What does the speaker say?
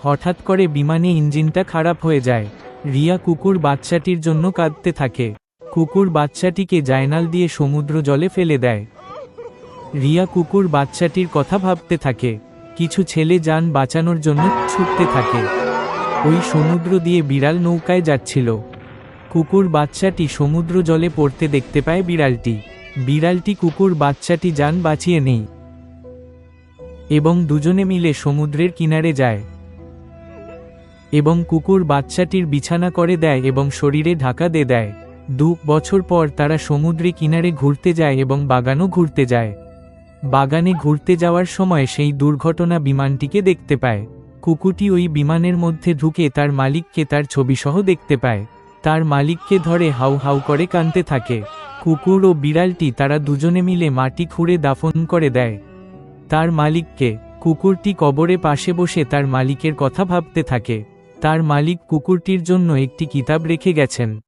হঠাৎ করে বিমানে ইঞ্জিনটা খারাপ হয়ে যায়। রিয়া কুকুর বাচ্চাটির জন্য কাঁদতে থাকে। কুকুর বাচ্চাটিকে জায়নাল দিয়ে সমুদ্র জলে ফেলে দেয়। রিয়া কুকুর বাচ্চাটির কথা ভাবতে থাকে। কিছু ছেলে যান বাঁচানোর জন্য ছুটতে থাকে। ওই সমুদ্র দিয়ে বিড়াল নৌকায় যাচ্ছিল। কুকুর বাচ্চাটি সমুদ্র জলে পড়তে দেখতে পায় বিড়ালটি কুকুর বাচ্চাটি যান বাঁচিয়ে নেয় এবং দুজনে মিলে সমুদ্রের কিনারে যায় এবং কুকুর বাচ্চাটির বিছানা করে দেয় এবং শরীরে ঢাকা দিয়ে দেয়। 2 বছর পর তারা সমুদ্রে কিনারে ঘুরতে যায় এবং বাগানও ঘুরতে যায়। বাগানে ঘুরতে যাওয়ার সময় সেই দুর্ঘটনা বিমানটিকে দেখতে পায়। কুকুরটি ওই বিমানের মধ্যে ঢুকে তার মালিককে তার ছবিসহ দেখতে পায়। তার মালিককে ধরে হাউ হাউ করে কাঁদতে থাকে। কুকুর ও বিড়ালটি তারা দুজনে মিলে মাটি খুঁড়ে দাফন করে দেয় তার মালিককে। কুকুরটি কবরে পাশে বসে তার মালিকের কথা ভাবতে থাকে। তার মালিক কুকুরটির জন্য একটি কিতাব রেখে গেছেন।